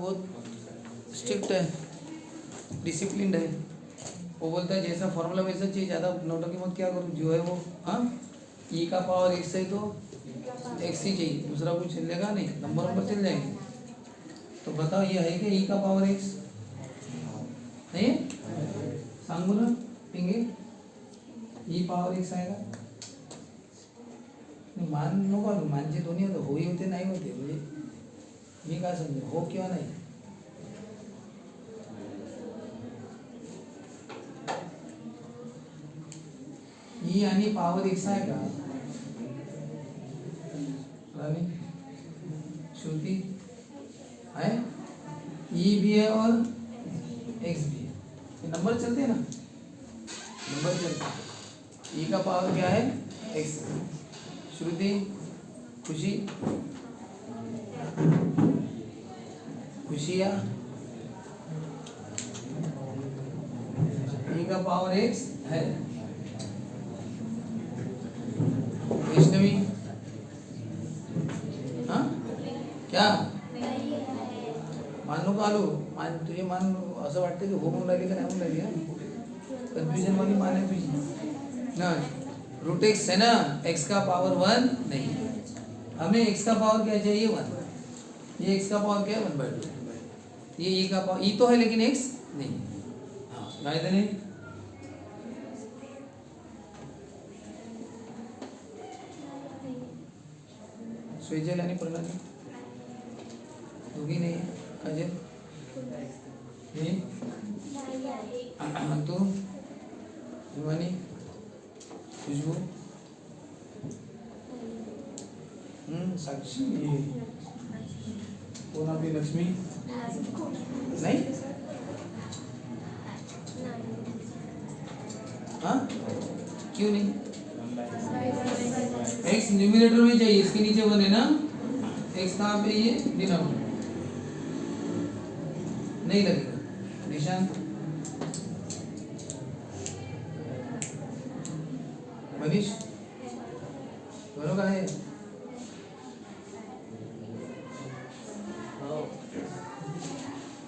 बहुत स्ट्रिक्ट है, डिसिप्लिन्ड है। वो बोलता है जैसा फॉर्मूला वैसा चाहिए, ज़्यादा नौटंकी मत क्या करो, जो है वो हाँ ई का पावर एक्स है तो एक्स ही चाहिए, दूसरा कुछ चलेगा नहीं, नंबर चल जाएंगे। तो बताओ ये है कि ई का पावर एक्स नहीं है? सांग बोलो पिंगे ई पावर एक्स आएगा नाही, मान नको आलो, मानचे दोन्ही होते, होई होते नाही होते, म्हणजे मी काय समजे हो किंवा नाही. ई आणि पावर एक्स आहे का रानी श्रुति है? ई भी है और एक्स भी है, ये नंबर चलते हैं ना, नंबर चलते हैं। ई का पावर क्या है एक्स। श्रुति खुशी खुशिया ई का पावर एक्स है। वैष्णवी हाँ क्या मान नको आलो, मान तुझे मान असं वाटतं की हो म्हणून राहिली का नाही म्हणून राहिली, कन्फ्युजन वाली मान आहे तुझी ना। रूट एक्स है ना, एक्स का पावर 1 नहीं, हमें एक्स का पावर क्या चाहिए 1, ये एक्स का पावर क्या है 1/2, ये ई का पावर ई तो है लेकिन एक्स नहीं। हाँ गायत्री नहीं स्वेजल आणि प्रणाली दोघी नाही आहे, काजल नहीं तू हिमानी खुशबू साक्षी कौन आपली लक्ष्मी नहीं हाँ क्यों नहीं? एक्स न्यूमिनेटर में चाहिए, इसके नीचे 1 है ना, एक्स कहाँ पे ये डिनोमिनेटर नहीं लगेगा। निशांत मनीष दोनों का है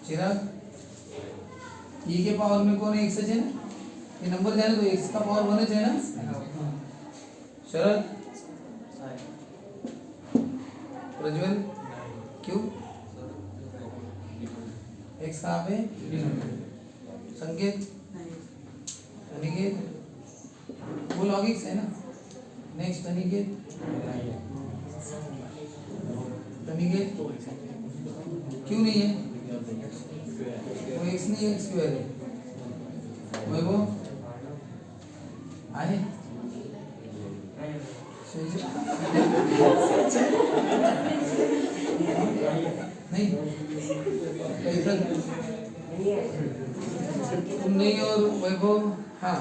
चिराग ई के पावर में कौन है एक्स है ना, ये नंबर जाने तो एक्स का पावर 1 है ना। शरद प्रज्वल क्यों एक्स कहाँ पे डिनोमिनेटर। संकेत अनिकेत वो लॉग एक्स है ना। नेक्स्ट अनिकेत अनिकेत क्यों नहीं है, वो एक्स नहीं है, स्क्वायर है। वैभव आए नहीं तुम नहीं और वैभव हाँ।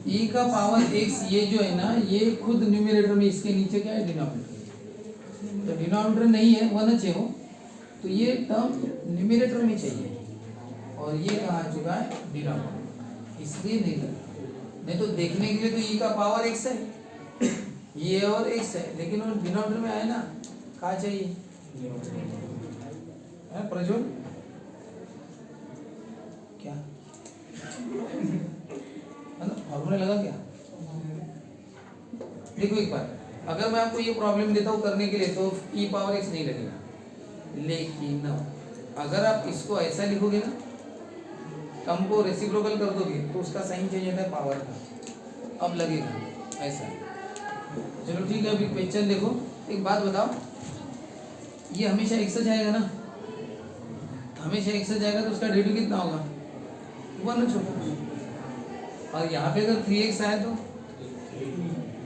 ई का पावर एक्स ये जो है ना, ये खुद न्यूमरेटर में, इसके नीचे क्या है डिनोमिनेटर, तो डिनोमिनेटर नहीं है 1 है हो, तो ये टर्म न्यूमरेटर में चाहिए और ये कहाँ आ चुका है डिनोमिनेटर, इसलिए नहीं लगा। नहीं तो देखने के लिए तो ई का पावर एक्स है, ये और एक्स है, लेकिन वो डिनोमिनेटर में आए ना, कहाँ चाहिए है प्रज्वल क्या फॉर्मूला लगा क्या? देखो एक बार, अगर मैं आपको ये प्रॉब्लम देता हूँ करने के लिए तो ई पावर एक्स नहीं लगेगा, लेकिन अगर आप इसको ऐसा लिखोगे ना, टर्म को रेसिप्रोकल कर दोगे तो उसका साइन चेंज होता है पावर का, अब लगेगा ऐसा। चलो ठीक है, अभी क्वेश्चन देखो। एक बात बताओ, ये हमेशा एक्स जाएगा ना, हमेशा एक्स जाएगा तो उसका डेरिवेटिव कितना होगा 1 होगा, और यहाँ पे अगर 3x आया तो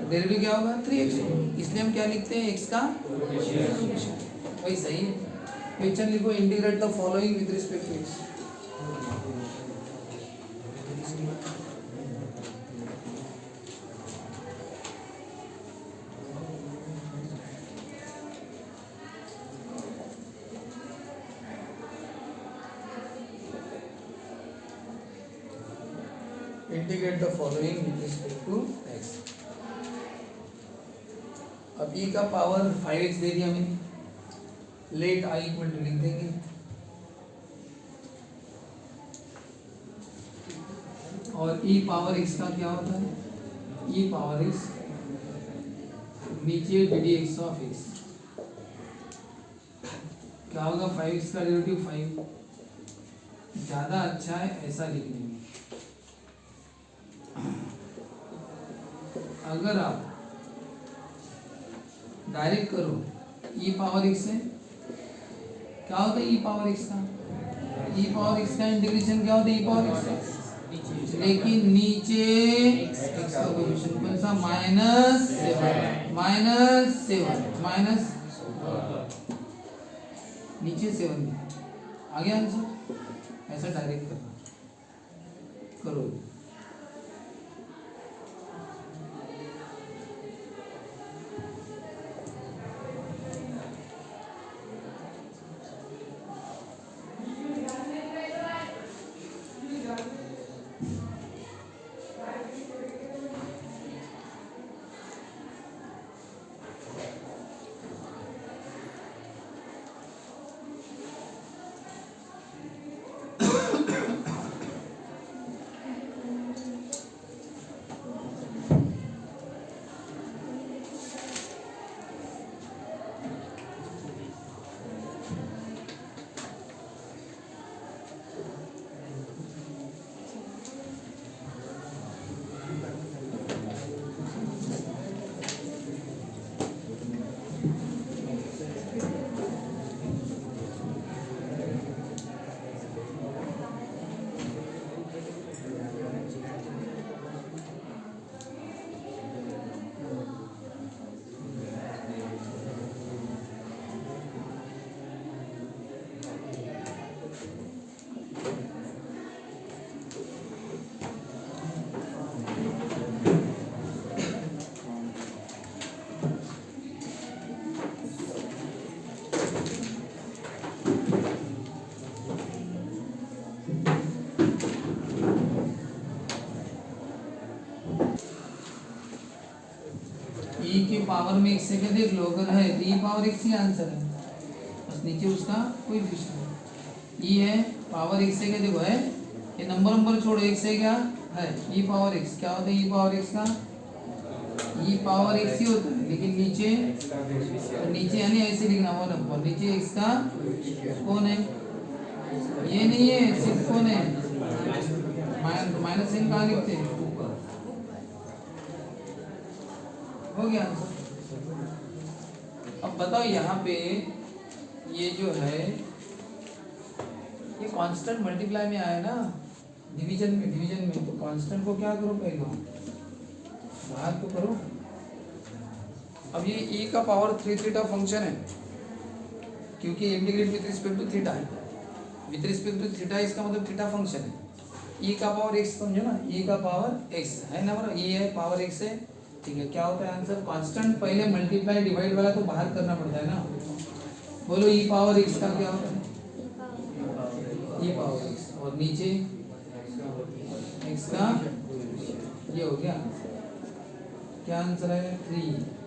डेरिवेटिव क्या होगा 3x, इसलिए हम क्या लिखते हैं x का वही सही है। क्वेश्चन लिखो, integrate the following with respect to x। integrate the following with respect to x। अब अब e का पावर 5x दे दिया मैंने, लेट i इक्वल टू लिख देंगे, और e पावर x का क्या होता है, e पावर x नीचे ddx ऑफ x क्या होगा, 5x का डेरिवेटिव 5। ज़्यादा अच्छा है ऐसा लिखने में। अगर आप डायरेक्ट करो e पावर x से क्या होता है, e पावर x का, e पावर x का इंटीग्रेशन क्या होता है, e पावर x से, लेकिन नीचे x का कोएफिशिएंट कौन सा, -7 माइनस नीचे 7 आ गया आंसर। ऐसा डायरेक्ट करना करो। e के पावर में x से क्या देख लो, अगर है तो e पावर x ही आंसर है, बस नीचे उसका कोई कोएफिशिएंट e है, पावर x से क्या देखो है, ये नंबर छोड़ो, x से क्या है, e पावर x क्या होता है, e पावर x का e पावर x ही होता है, लेकिन नीचे यानी ऐसे लिखना, वो नंबर नीचे x का कौन है, ये नहीं है, सिर्फ कौन है, माइनस कहाँ लिखते हैं, हो गया आंसर। अब बताओ यहाँ पे ये जो है ये कांस्टेंट मल्टीप्लाई में आया ना, डिवीजन में तो कांस्टेंट को क्या करो, पहले बाहर तो करो। अब ये e का पावर 3 थीटा फंक्शन है, क्योंकि integrate with respect to theta है, विथ रिस्पेक्ट टू थीटा इसका मतलब थीटा फंक्शन है, e का पावर x समझो ना, e का पावर x है ना, बराबर e है पावर x है, ठीक है। क्या होता है आंसर, कांस्टेंट पहले मल्टीप्लाई डिवाइड वाला तो बाहर करना पड़ता है ना, बोलो e पावर x का क्या होता है, e पावर x, और नीचे x का ये हो गया, क्या आंसर है 3।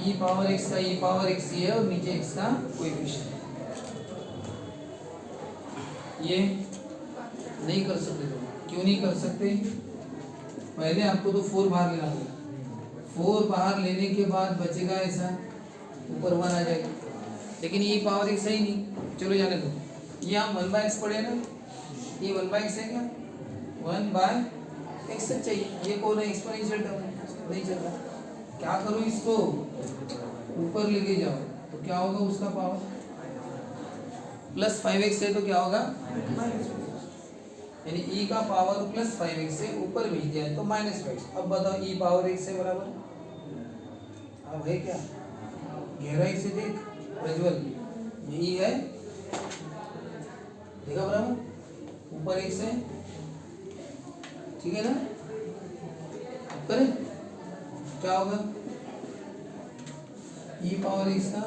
e पावर x का e पावर x ही है, और नीचे x का कोएफिशिएंट, ये नहीं कर सकते तुम, क्यों नहीं कर सकते, पहले आपको तो 4 बाहर लेना होगा, 4 बाहर लेने के बाद बचेगा ऐसा, ऊपर 1 आ जाएगा, लेकिन e पावर x है ही नहीं, चलो जाने दो, ये हम 1/x पढ़े ना, ये 1/x है क्या, 1/x चाहिए, ये कौन है, एक्सपोनेंशियल टर्म है, नहीं चल रहा, क्या करो इसको ऊपर लेके जाओ, तो क्या होगा उसका पावर, प्लस 5x है तो क्या होगा, यानी e का पावर प्लस 5x से ऊपर भेज दिया है तो -5x। अब बताओ e पावर x से बराबर अब है क्या, गहराई से देख प्रज्वल, यही है, देखा बराबर, ऊपर x है, ठीक है ना। अब करें क्या होगा, e पावर x का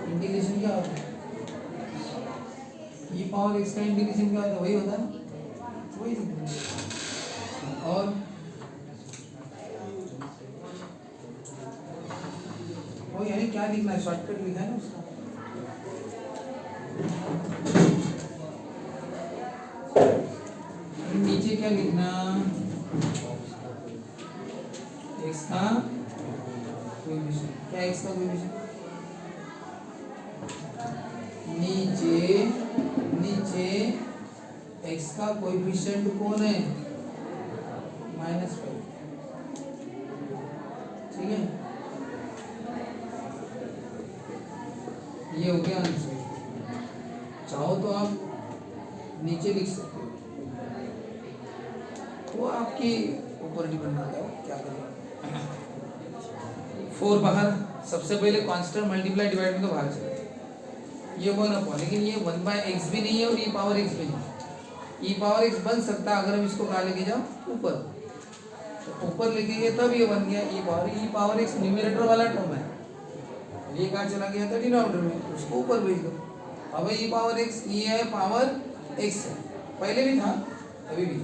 इंटीग्रेशन क्या होता है, e पावर x का इंटीग्रेशन क्या होता है, वही होता है ना, वही। और यानी क्या लिखना है, शॉर्टकट लिखा है ना उसका। नीचे क्या लिखना, x का कोएफिशिएंट, क्या x का कोएफिशिएंट, नीचे नीचे x का कोएफिशिएंट कौन है, -5, ठीक है। ये हो गया आंसर। चाहो तो आप नीचे लिख सकते हो, वो आपके ऊपर डिपेंड करता है क्या करना। 4 बाहर, सबसे पहले कांस्टेंट मल्टीप्लाई डिवाइड में तो बाहर चला, ये 1/, लेकिन ये 1/x भी नहीं है और e पावर x भी नहीं। e पावर x बन सकता है अगर हम इसको कहाँ लेके जाओ, ऊपर, तो ऊपर लेके गए तब ये बन गया e पावर x न्यूमरेटर वाला टर्म है, ये कहाँ चला गया था, डिनोमिनेटर में, उसको ऊपर भेज दो। अब e पावर x, ये है पावर x है, पहले भी था अभी भी,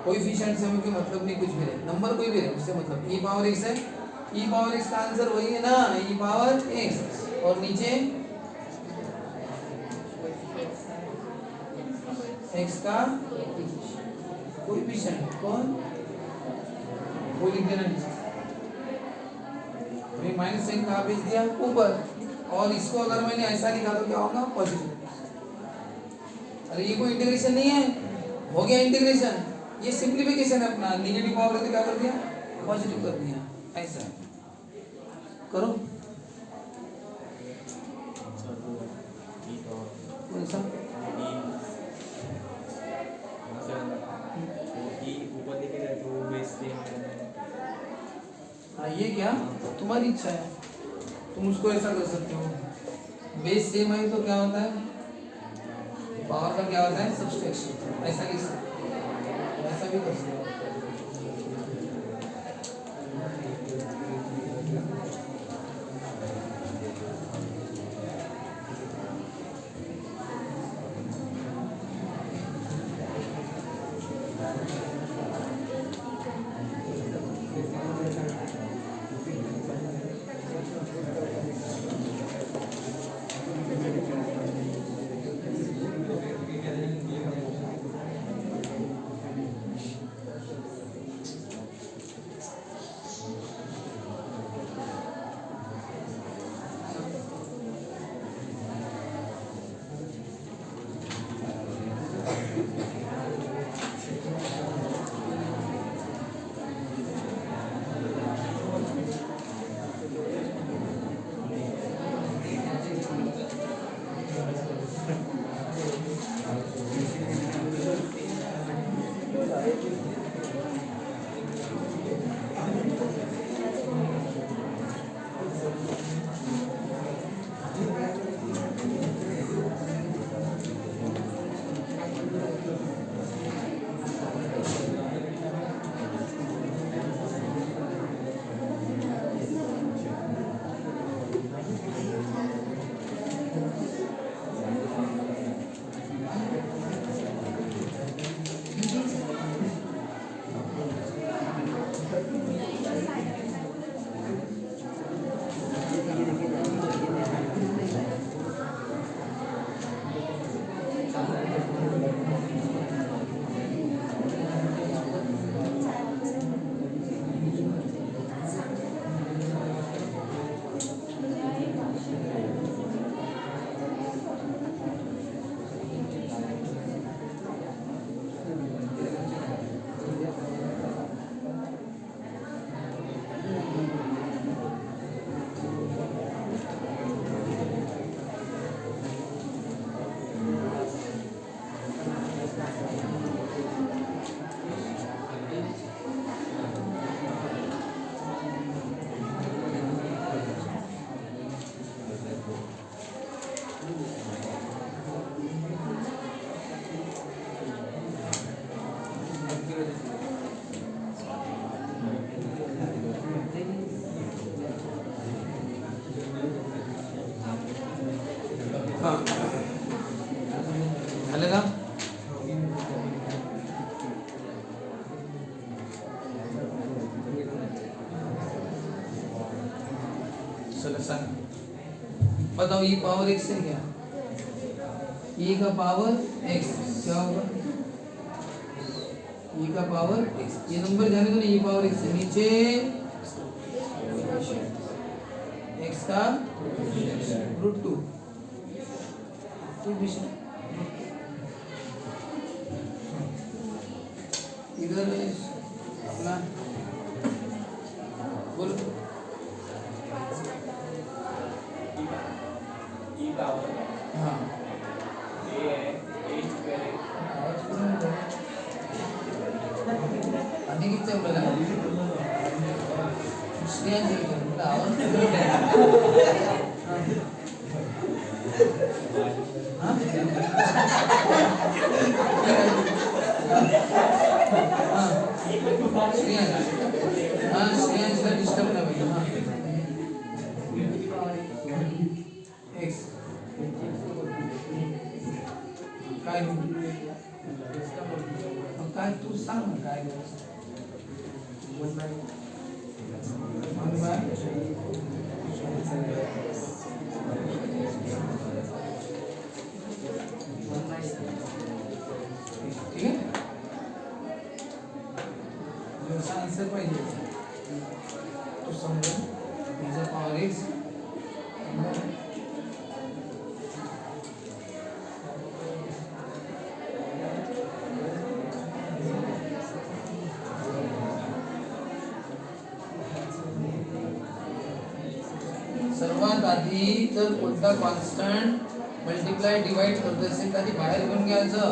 कोएफिशिएंट से हमें कोई मतलब नहीं, कुछ भी रहे, नंबर कोई भी रहे उससे मतलब, e पावर x है, e पावर x का आंसर वही है ना, e पावर x, और नीचे x का कोएफिशिएंट कौन, वो लिख देना नीचे, माइनस साइन कहाँ भेज दिया, ऊपर, और इसको अगर मैंने ऐसा लिखा तो क्या होगा, पॉजिटिव। अरे ये कोई इंटीग्रेशन नहीं है, हो गया इंटीग्रेशन, ये सिंप्लीफिकेशन है अपना, नेगेटिव पावर है तो क्या कर दिया, पॉजिटिव कर दिया, ऐसा करो ऐसा। हाँ ये क्या, तुम्हारी इच्छा है, तुम उसको ऐसा कर सकते हो, बेस सेम है तो क्या होता है, पावर का क्या होता है, सब्सट्रैक्शन, ऐसा लिख सकते हो, ऐसा भी कर सकते हो। हाँ चलेगा। चलो सर बताओ ये पावर एक्स है क्या? ई का पावर एक्स क्या होगा? ई का पावर एक्स, ये नंबर जाने दो ना, ई पावर एक्स से नीचे एक्स का रूट टू इधर अपना बोलो हाँ आणि किती चवला श्रेया जी आवाज हाँ श्रेया हाँ श्रेया इसका डिस्टर्ब ना भाई हाँ एक्स काय काय तू सांग ना काय वन बाय ठीक है जैसा आंसर पाहिजे तो समजा तुझा पावर एक्स सर्वात आधी जर कोणता कॉन्स्टंट मल्टीप्लाय डिवाइड करत असेल तर बाहेर घेऊन घ्यायचं।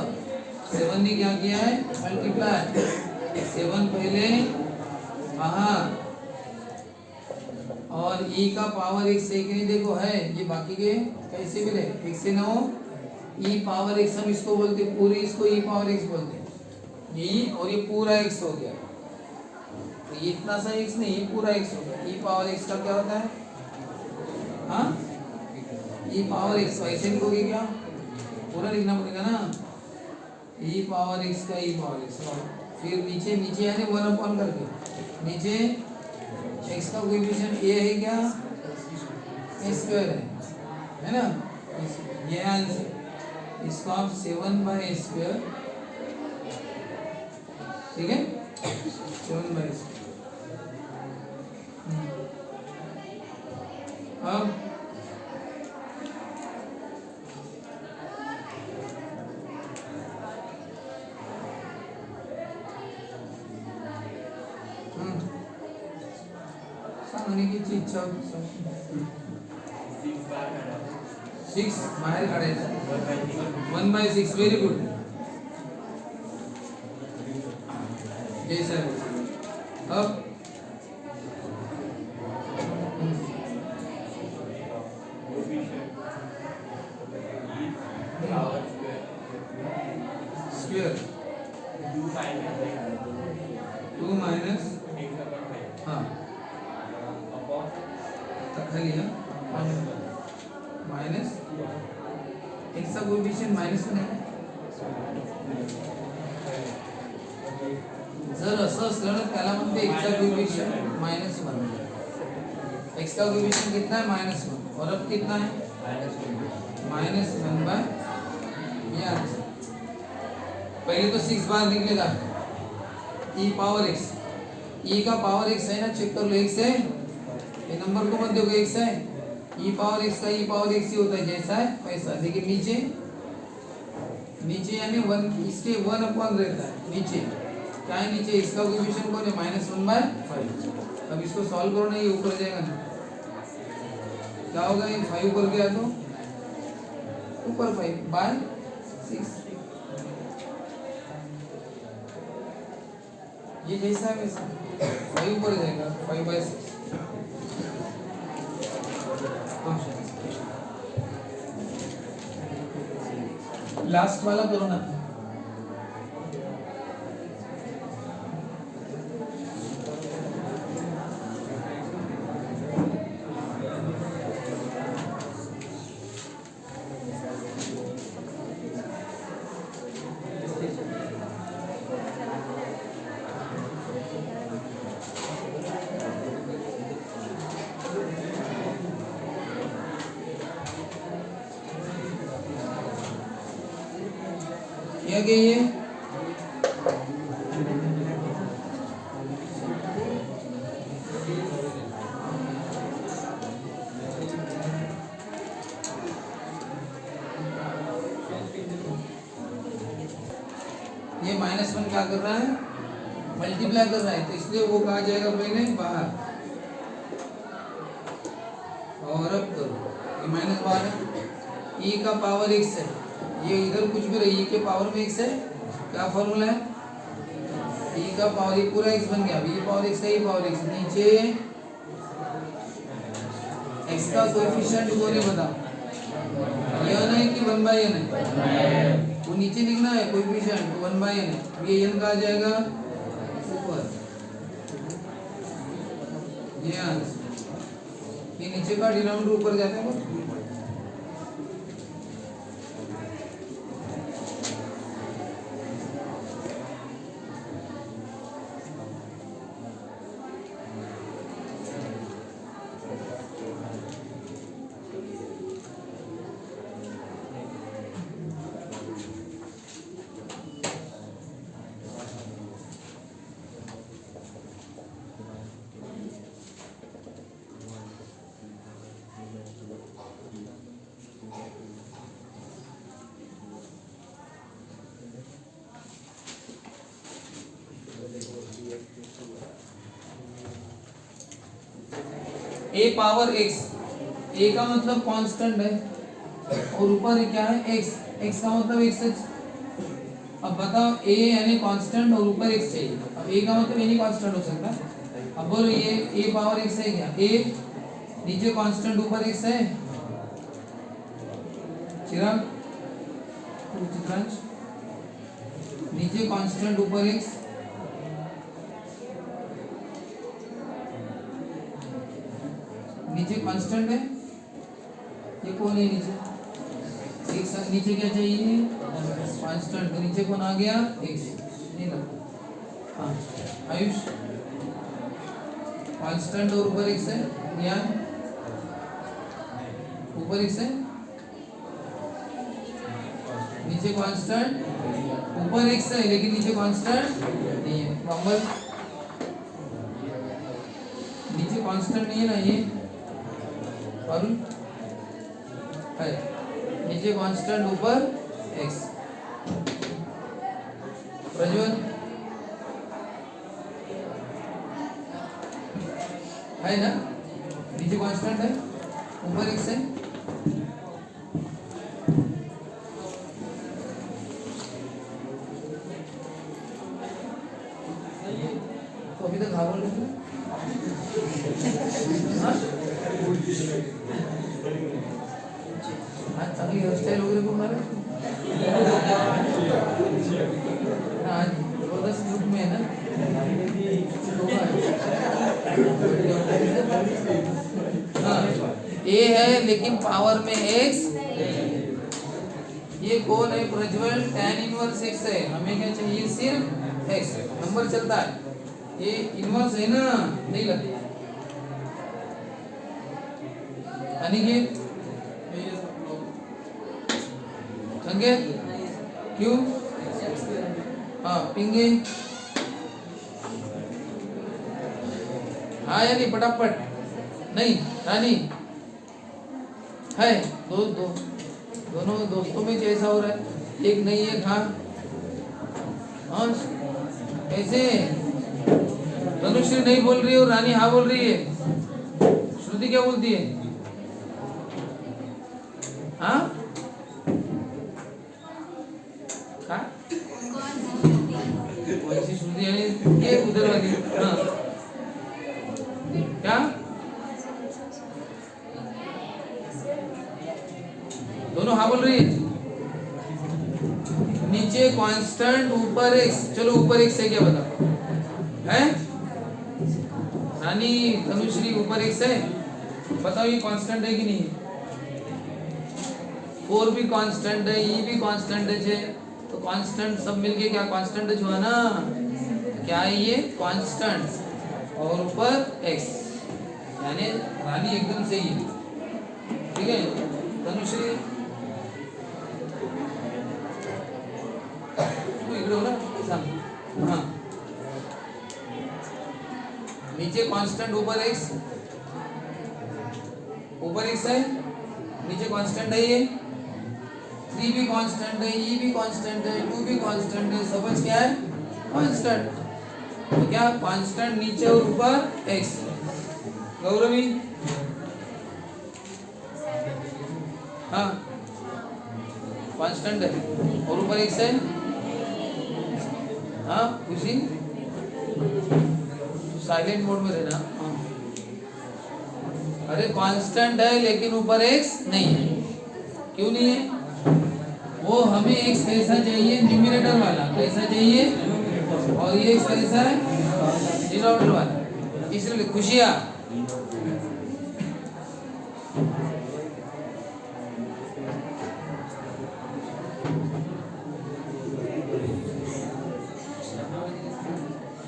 7 ने क्या किया है मल्टीप्लाई, 7 पहले बाहर और e का पावर एक से नहीं देखो है ये बाकी के कैसे मिले 1 से 9 e पावर x हम इसको बोलते पूरी इसको e पावर x बोलते हैं e और ये पूरा x हो गया तो ये इतना सा x नहीं ये पूरा x हो गया। e पावर x का क्या होता है हाँ e पावर x ऐसे लिखोगे क्या पूरा लिखना पड़ेगा ना e पावर x का e पावर x फिर नीचे नीचे यानी 1 अपॉन करके नीचे x का कोएफिशिएंट a है क्या a स्क्वायर है ना ये आंसर इसको आप 7 बाय स्क्वायर ठीक है 7 बाय अब सांगने की इच्छा होती 6 बाहेर काढायचं 1/6 व्हेरी गुड जय सर। अब स्क्वायर 2 माइनस हाँ खाली है माइनस एक्स का कोएफिशिएंट माइनस में है जर असं असलं ना त्याला म्हणते एक्स का कोएफिशिएंट -1 एक्स का कोएफिशिएंट कितना है -1 और अब कितना है -1 बाय ये आंसर पहले तो 6 बार निकलेगा e पावर x e का पावर x है ना चेक कर लो x है ये नंबर को मत देखो x है e पावर x का e पावर x ही होता है जैसा है वैसा लेकिन नीचे नीचे यानी 1 इसके 1 अपॉन रहता है नीचे क्या है नीचे इसका कोएफिशिएंट कौन है -1/5 अब इसको सॉल्व करो ना ये ऊपर जाएगा ना क्या होगा ये 5 ऊपर गया तो ऊपर 5/6 ये जैसा है वैसा 5 ऊपर जाएगा 5/6 लास्ट वाला करो ना ये क्या ये -1 क्या कर रहा है, मल्टीप्लाई कर रहा है, तो इसलिए वो कहा जाएगा पहले बाहर। और अब करो ये -12 e का पावर x है, ये इधर कुछ भी रही, e के पावर में x है, क्या फॉर्मूला है, e का पावर, ये पूरा x बन गया, अब e पावर x का e पावर x, नीचे x का कोएफिशिएंट को नहीं बताओ, n है कि 1/n है, वो नीचे लिखना है कोएफिशिएंट, तो 1/n है, ये n का आ जाएगा ऊपर, ये आंसर, ये नीचे का डिनोमिनेटर ऊपर जाता है। a पावर x, a का मतलब कांस्टेंट है और ऊपर क्या है x, x का मतलब x है। अब बताओ a यानी कांस्टेंट और ऊपर x चाहिए, अब a का मतलब नहीं कांस्टेंट हो सकता, अब बोलो ये a पावर x है क्या, a नीचे कांस्टेंट ऊपर x है, चिराग चित्रांश, नीचे कांस्टेंट ऊपर x, नीचे कांस्टेंट है, ये कौन है नीचे, एक साथ नीचे क्या चाहिए कांस्टेंट, तो नीचे कौन आ गया x, नहीं ना, हाँ आयुष कांस्टेंट और ऊपर x है, ज्ञान ऊपर x है, नीचे कांस्टेंट, ऊपर x है लेकिन नीचे कांस्टेंट नहीं है, नंबर नीचे कांस्टेंट नहीं है ना, ये और है नीचे कांस्टेंट ऊपर x, प्रज्वल है ना, नीचे कांस्टेंट है ऊपर x है, तो अभी तक घावल नहीं आज चांगली हेअरस्टाईल वगैरे करून आले, आज जबरदस्त लुक में है ना, हाँ a है लेकिन पावर में x, ये कौन है प्रज्वल, tan इनवर्स x है, हमें क्या चाहिए सिर्फ x, नंबर चलता है, ये इनवर्स है ना, नहीं लगता अनिकेत संकेत क्यों, हाँ पिंगे, हाँ यानी फटाफट, नहीं रानी है, दोनों दोस्तों में कैसा हो रहा है, एक नहीं एक हाँ, हाँ कैसे तनुश्री नहीं बोल रही है और रानी हाँ बोल रही है, श्रुति क्या बोलती है, हाँ वैसी श्रुति यानी ये उधर वाली, हाँ क्या दोनों हाँ बोल रही है, नीचे कांस्टेंट ऊपर x, चलो ऊपर x है क्या बताओ, है रानी तनुश्री ऊपर x है, बताओ ये कांस्टेंट है कि नहीं, 4 भी कांस्टेंट है, e भी कांस्टेंट है, तो कांस्टेंट सब मिलके क्या कांस्टेंट हुआ ना, क्या है ये कांस्टेंट और ऊपर x, यानी रानी एकदम सही है, ठीक है तनुश्री कांस्टेंट ऊपर x, ऊपर x है, नीचे कांस्टेंट है ये, 3 भी कांस्टेंट है, e भी कांस्टेंट है, 2 भी कांस्टेंट है, सब कुछ क्या है कांस्टेंट। तो क्या कांस्टेंट नीचे और ऊपर x। गौरवी हाँ कांस्टेंट है और ऊपर x है। हाँ खुशी साइलेंट मोड में रहना। हाँ अरे कांस्टेंट है लेकिन ऊपर x नहीं है। क्यों नहीं है? वो हमें x कैसा चाहिए, न्यूमरेटर वाला कैसा चाहिए, और ये x कैसा है डिनोमिनेटर वाला, इसलिए खुशियाँ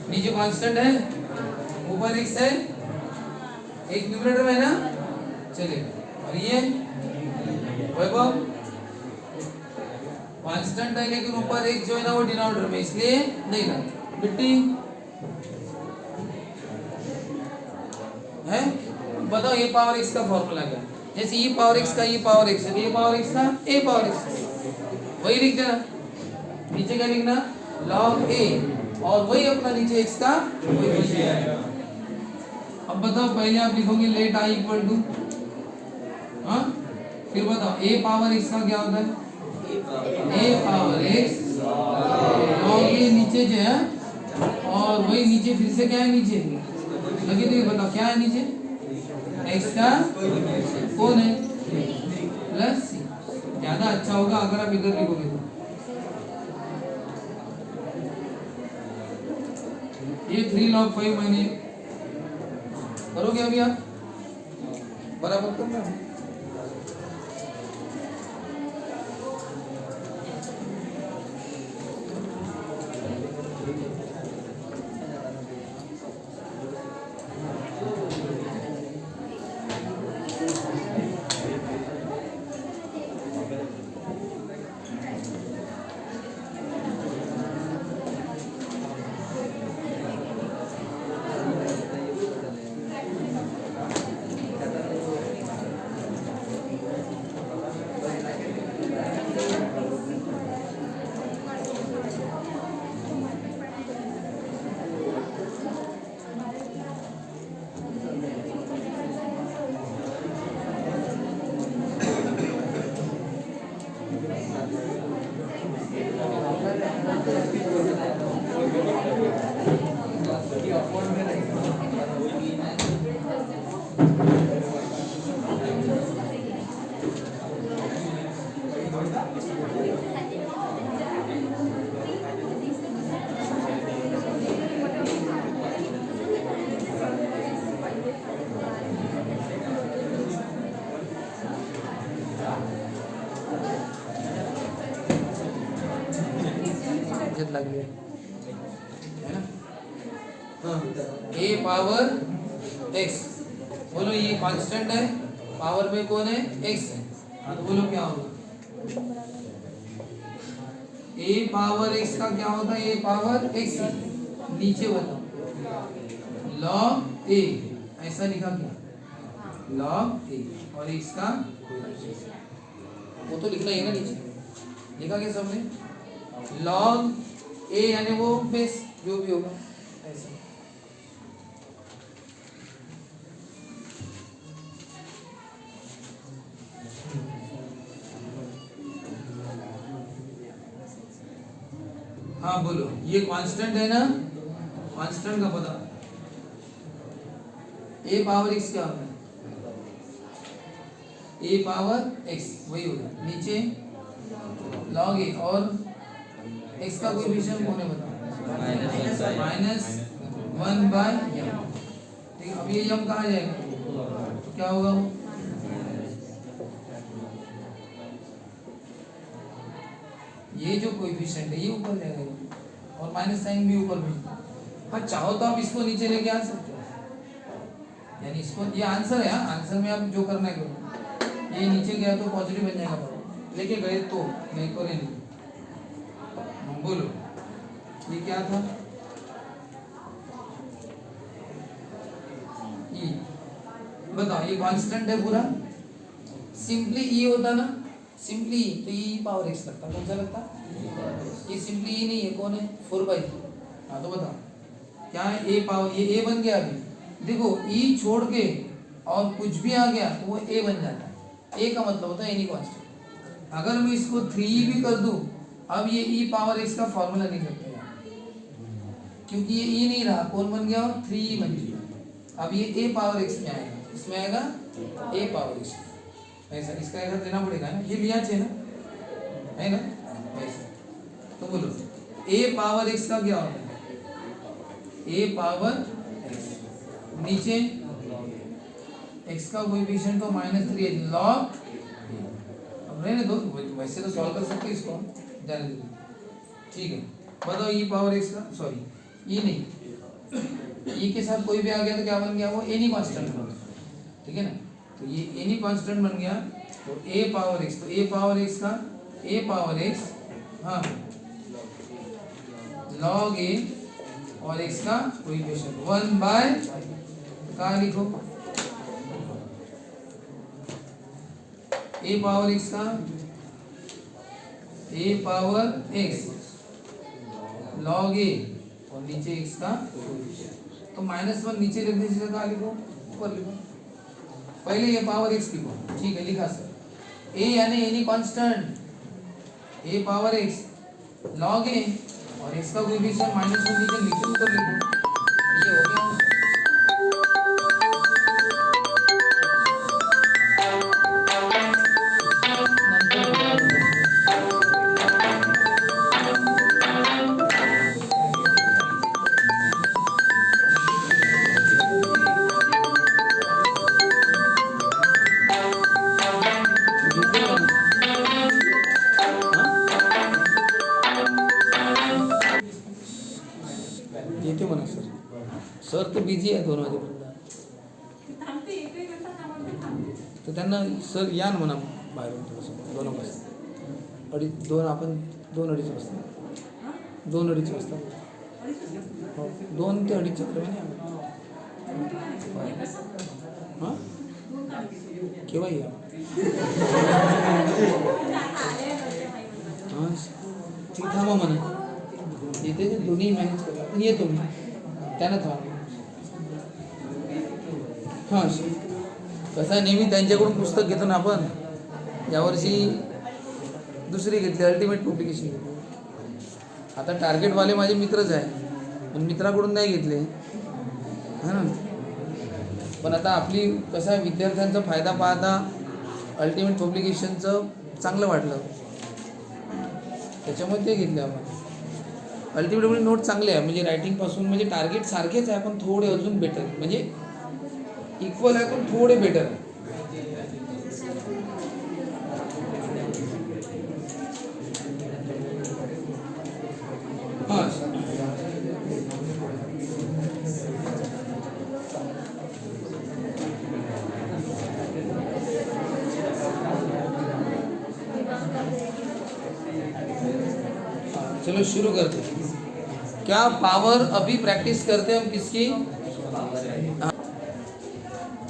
नीचे कांस्टेंट है, ऊपर x है, एक न्यूमरेटर में है ना, चलिए। और ये वैभव कांस्टेंट है लेकिन ऊपर x जो है ना वो डिनोमिनेटर में, इसलिए नहीं ना बिट्टी है। बताओ ये पावर x का फॉर्मूला क्या है? जैसे e पावर x का e पावर x है, a पावर x का a पावर x, वही लिख देना। नीचे क्या लिखना log a, और वही अपना नीचे x का कोएफिशिएंट है। अब बताओ पहले आप लिखोगे लेट i इक्वल टू, हाँ फिर बताओ a पावर x का क्या होता है, a power x log a नीचे जो है, और वही नीचे फिर से क्या है नीचे लगे, तो ये बताओ क्या है नीचे x का कौन है प्लस c। ज्यादा अच्छा होगा अगर आप इधर लिखोगे तो। ये 3 log 5 मैंने करोगे अभी आप बराबर करना है। लग गया है ना। हाँ a पावर x, बोलो ये कांस्टेंट है, पावर में कौन है x है, तो बोलो क्या होगा a पावर x का क्या होता है, a पावर x नीचे बताओ log a, ऐसा लिखा क्या log a, और x का वो तो लिखना है ना नीचे, लिखा क्या सबने log a यानी वो बेस जो भी होगा ऐसा। हाँ बोलो ये कांस्टेंट है ना, कांस्टेंट का पता a पावर x क्या होता है, a पावर x वही होगा नीचे log a, और x का कोई विषय कौन है बताओ -1/m। ठीक है, अब ये m कहाँ जाएगा तो क्या होगा वो, ये जो कोएफिशिएंट है ये ऊपर जाएगा और माइनस साइन भी ऊपर भी। हाँ चाहो तो आप इसको नीचे लेके आ सकते हो, यानी इसको, ये आंसर है, आंसर में आप जो करना है करो, ये नीचे गया तो पॉजिटिव बन जाएगा, लेके गए तो नहीं तो नहीं। बोलो ये क्या था, बताओ ये कांस्टेंट है पूरा, सिंपली ई होता ना, सिंपली तो ई पावर एक्स लगता, कौन सा लगता? ये सिंपली ई नहीं है, कौन है? 4/। हाँ तो बताओ क्या है? ए पावर, ये ए बन गया अभी। देखो ई छोड़ के और कुछ भी आ गया तो वो ए बन जाता है। ए का मतलब होता है एनी कांस्टेंट। अगर मैं इसको 3 भी कर दूं, अब ये ई पावर एक्स का फॉर्मूला नहीं करते यार, क्योंकि ये ई नहीं रहा, कौन बन गया? 3 बन गया। अब ये ए पावर एक्स में आएगा, इसमें आएगा ए पावर एक्स, ऐसा इसका ऐसा देना पड़ेगा ना, ये लिया चाहिए ना, है ना ऐसा। तो बोलो ए पावर एक्स का क्या होता है? ए पावर एक्स, नीचे एक्स का कोएफिशिएंट तो -3 है, लॉग। अब रहने दो, वैसे तो सॉल्व कर सकते इसको, जाने दो, ठीक है। बताओ ई पावर एक्स का, सॉरी ई नहीं, ई के साथ कोई भी आ गया तो क्या बन गया? वो एनी कांस्टेंट बन गया, ठीक है ना। तो ये एनी कांस्टेंट बन गया, तो ए पावर एक्स, तो ए पावर एक्स का ए पावर एक्स, हाँ लॉग ए और एक्स का कोएफिशिएंट 1/, कहाँ लिखो? ए पावर एक्स का ए पावर एक्स लॉग ए और नीचे एक्स का कोएफिशिएंट, तो -1 नीचे लिख दीजिए, कहाँ लिखो? ऊपर लिखो। पहले ये पावर एक्स लिखो, ठीक है, लिखा सर। ए यानी एनी कांस्टेंट, ए पावर एक्स लॉग ए और एक्स का कोएफिशिएंट -1 नीचे लिखो, ऊपर लिखो, ये हो गया। येते म्हणा सर, सर तर बिझी आहे 2 वाजेपर्यंत, तर त्यांना सर या ना म्हणा बाहेरून थोडंसं 2 वाजता, 2:30 आपण 2-2:30 वाजता, 2-2:30 वाजता, हो 2 ते 2:30 दरम्यान या. हां केव्हा या? हां ठीक, थांबा म्हणा, इथे ते दोन्ही मॅनेज करा, पण येतो मी त्यांना थांबा. हां कसं आहे, नेहमी त्यांच्याकडून पुस्तक घेतो ना आपण, यावर्षी दुसरी घेतली, अल्टिमेट पब्लिकेशन घेतली. आता टार्गेटवाले माझे मित्रच आहे, पण मित्राकडून नाही घेतले, हां ना. पण आता आपली कसं आहे, विद्यार्थ्यांचा फायदा पाहता अल्टिमेट पब्लिकेशनचं चांगलं वाटलं, त्याच्यामुळे ते घेतले आपण. अल्टिमेटली नोट चांगले आहे, म्हणजे रायटिंगपासून म्हणजे टार्गेट सारखेच आहे, पण थोडे अजून बेटर, म्हणजे इक्वल आहे पण थोडे बेटर आहे. हां चलो शुरू करते हैं. क्या पावर अभी प्रैक्टिस करते हैं हम किसकी?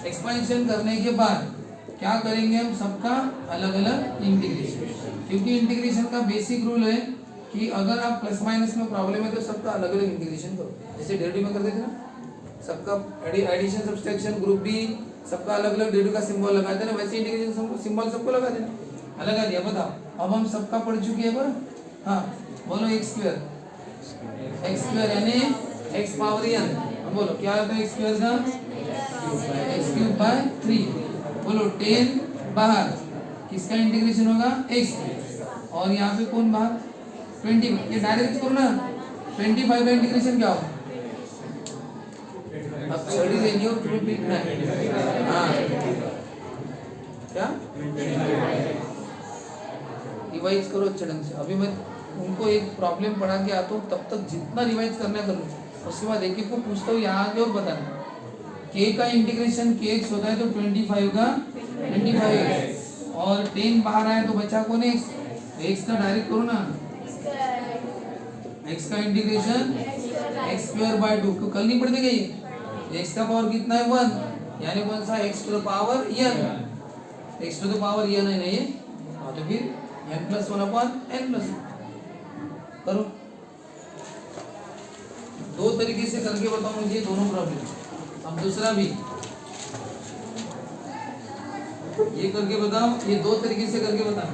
एक्सपेंशन करने के बाद क्या करेंगे हम? सबका अलग अलग इंटीग्रेशन, क्योंकि इंटीग्रेशन का बेसिक रूल है कि अगर आप प्लस माइनस में प्रॉब्लम है तो सबका अलग अलग इंटीग्रेशन करो, जैसे डेरिवेटिव में कर देते ना, सबका एडिशन सब्सट्रैक्शन ग्रुप बी सबका अलग अलग डेरिवेटिव का सिंबल लगाते हैं ना, वैसे इंटीग्रेशन सिंबल सबको लगा देना. अलग आ दिया, बताओ. अब हम सबका पढ़ चुके हैं पर, हाँ बोलो एक्स स्क्वायर यानी एक्स पावर एन. हम बोलो क्या होता है एक्स स्क्वायर का? x³/3. बोलो 10 बाहर, किसका इंटीग्रेशन होगा? x, और यहाँ पे कौन बाहर? 20. ये डायरेक्ट करो ना, 25 का इंटीग्रेशन क्या होगा? अब छड़ी लेंगे और तुम्हें पीटना है. हाँ क्या रिवाइज करो अच्छे ढंग से. अभी मैं उनको एक प्रॉब्लम पढ़ा के आता हूँ, तब तक जितना रिवाइज करना करूँ, उसके बाद एक एक को पूछता हूँ यहाँ आके और बताना. k का इंटीग्रेशन kx होता है तो 25 का 25x, और 10 बाहर आया तो बचा कौन है? x का डायरेक्ट करो ना, x का इंटीग्रेशन x²/2. कल नहीं पढ़ देगा ये? x का पावर कितना है? 1, यानी कौन सा x to the power n, x to the power n है नहीं, हाँ तो फिर n+1/n+1 करो। दो तरीके से करके बताओ मुझे दोनों प्रॉब्लम। अब दूसरा भी ये करके बताओ, ये दो तरीके से करके बताओ।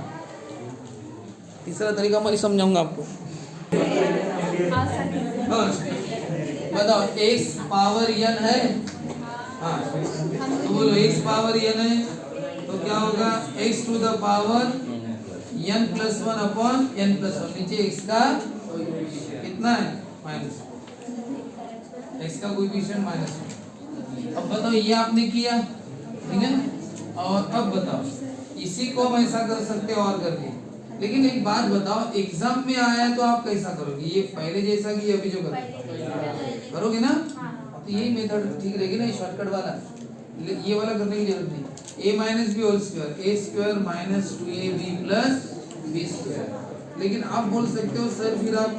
तीसरा तरीका मैं समझाऊंगा आपको। हाँ बताओ, x पावर n है, हाँ तो बोलो x पावर n है तो क्या होगा, x to the power n+1/n+1। नीचे x का कितना है, माइनस, x का कोएफिशिएंट -1। अब बताओ ये आपने किया, ठीक है। और अब बताओ इसी को हम ऐसा कर सकते हैं और करके, लेकिन एक बात बताओ, एग्जाम में आया है तो आप कैसा करोगे, ये पहले जैसा कि अभी जो करोगे ना, तो यही मेथड ठीक रहेगी ना, ये शॉर्टकट वाला, ये वाला करने की जरूरत नहीं। a-b² -2ab + b²। लेकिन आप बोल सकते हो सर फिर आप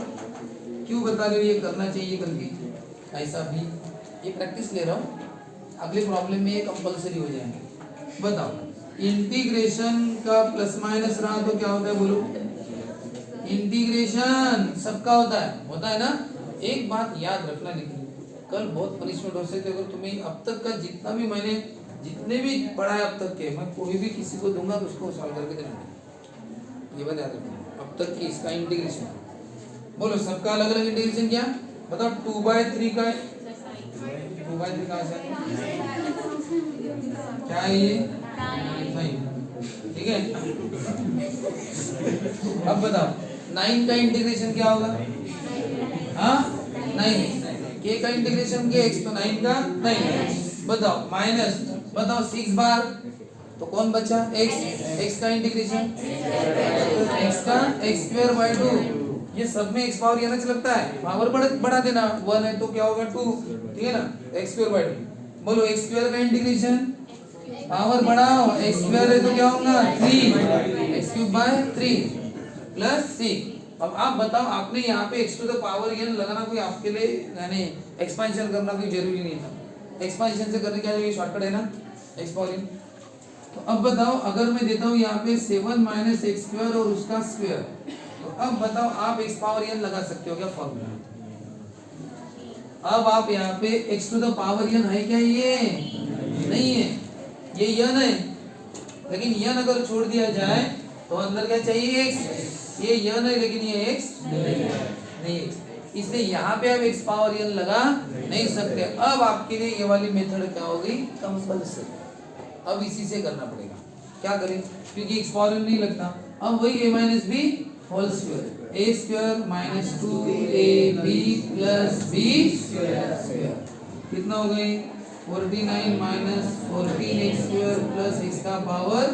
क्यों बता रहे हो ये करना चाहिए करके, ऐसा भी ये प्रैक्टिस ले रहा हूँ, अगले प्रॉब्लम में ये कंपलसरी हो जाएंगे। बताओ इंटीग्रेशन का प्लस माइनस रहा तो क्या होता है, बोलो। इंटीग्रेशन सबका होता है ना। एक बात याद रखना, लेकिन कल बहुत पनिशमेंट हो सकती है अगर तुम्हें अब तक का जितना भी मैंने जितने भी पढ़ा है अब तक के, मैं कोई भी किसी को दूंगा तो उसको सॉल्व करके देना, ये बात याद रखना। अब तक की इसका इंटीग्रेशन बोलो, सबका अलग अलग इंटीग्रेशन क्या बताओ। 2/3 का 2/3 कहाँ से क्या है ये, ठीक है। अब बताओ 9 का इंटीग्रेशन क्या होगा, हाँ 9, k का इंटीग्रेशन के x तो 9 का 9। बताओ माइनस, बताओ 6 बार तो कौन बचा, x का इंटीग्रेशन x का x²/2। ये सब में x पावर n लगता है, पावर बढ़ा देना, 1 है तो क्या होगा 2, ठीक है ना, x²/2। बोलो x² का इंटीग्रेशन पावर बढ़ाओ, x² है तो क्या होगा 3, x³/3 + c। अब आप बताओ, आपने यहाँ पे x to the power n लगाना कोई आपके लिए यानी एक्सपेंशन करना कोई जरूरी नहीं था, एक्सपेंशन से करने क्या ये शॉर्टकट है ना, x पावर n। तो अब बताओ अगर मैं देता हूँ यहाँ पे 7 - x² और उसका स्क्वायर, तो अब बताओ आप x पावर n लगा सकते हो क्या फॉर्मूला। अब आप यहाँ पे x to the power n है क्या, ये नहीं है, ये n है, लेकिन n अगर छोड़ दिया जाए तो अंदर क्या चाहिए x, ये n है लेकिन ये x नहीं है, इसलिए यहाँ पे आप x पावर n लगा नहीं सकते। अब आपके लिए ये वाली मेथड क्या होगी, कंपल्सरी। अब इसी से करना पड़ेगा, क्या करें क्योंकि x पावर n नहीं लगता। अब वही a - b² a² - 2ab + b² कितना हो गए 49 - 14x² + x का पावर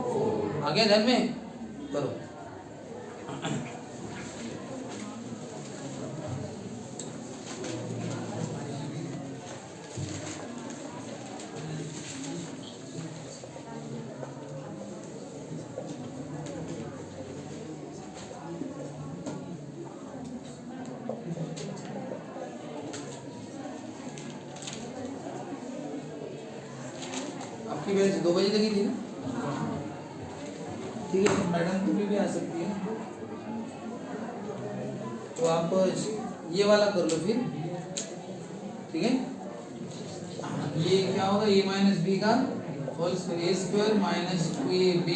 4। आ गया ध्यान में, करो। आपकी बैच 2 बजे लगी थी ना, ठीक है, तो मैडम कभी भी आ सकती है, तो आप ये वाला कर लो फिर, ठीक है। ये क्या होगा, a - b का होल स्क्वायर a² - 2ab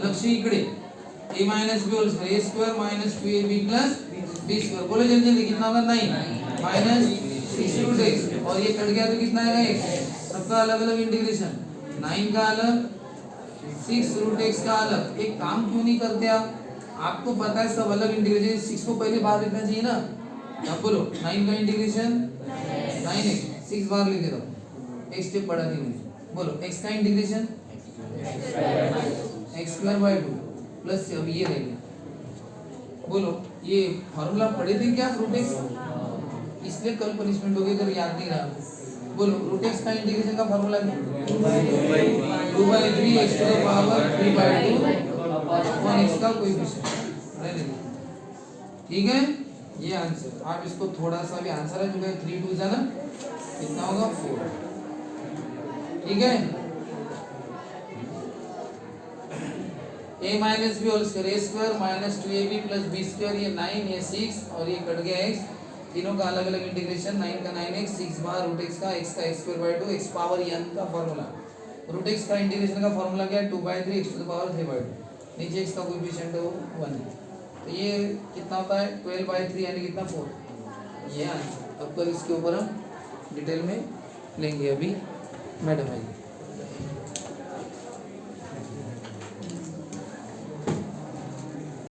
लक्ष्य इकडे a - b whole square a² - 2ab + b²। बोलो जल्दी जल्दी, कितना होगा 9 - 6√x, और ये कट गया तो कितना आएगा x। सबका अलग अलग इंटीग्रेशन, 9 का अलग 6√x का अलग। एक काम क्यों नहीं करते आप, आपको पता है सब अलग इंटीग्रेशन, 6 को पहले बाहर लिखना चाहिए ना। अब बोलो 9 का इंटीग्रेशन 9x, 6 बाहर लिख दो, x स्टेप बढ़ा दी मुझे। बोलो x का इंटीग्रेशन x²/2 प्लस अब ये रह गया। बोलो ये फॉर्मूला पढ़े थे क्या √x, इसलिए कल पनिशमेंट होगी अगर याद नहीं रहा। बोलो √x का इंटीग्रेशन का फॉर्मूला क्या, 2/3 x टू द पावर 3/2 और x का कोएफिशिएंट, ठीक है। ये आंसर, आप इसको थोड़ा सा भी आंसर है जो 3 2 जाना कितना होगा 4। ठीक है। a minus B whole square, A square minus 2ab plus B square, ये 9, ये 6 और ये कट गया x, तीनों का अलग अलग इंटीग्रेशन, 9 का 9x, 6 बार रूट x का x square by 2, x power n का फॉर्मूला, रूट x का इंटीग्रेशन का फॉर्मूला क्या है 2/3 x टू द पावर 3/2, नीचे x का कोएफिशिएंट है वो 1 है, तो ये कितना होता है 12/3 यानी कितना 4, ये आंसर। अब कल इसके ऊपर हम डिटेल में लेंगे, अभी मैडम आएगी।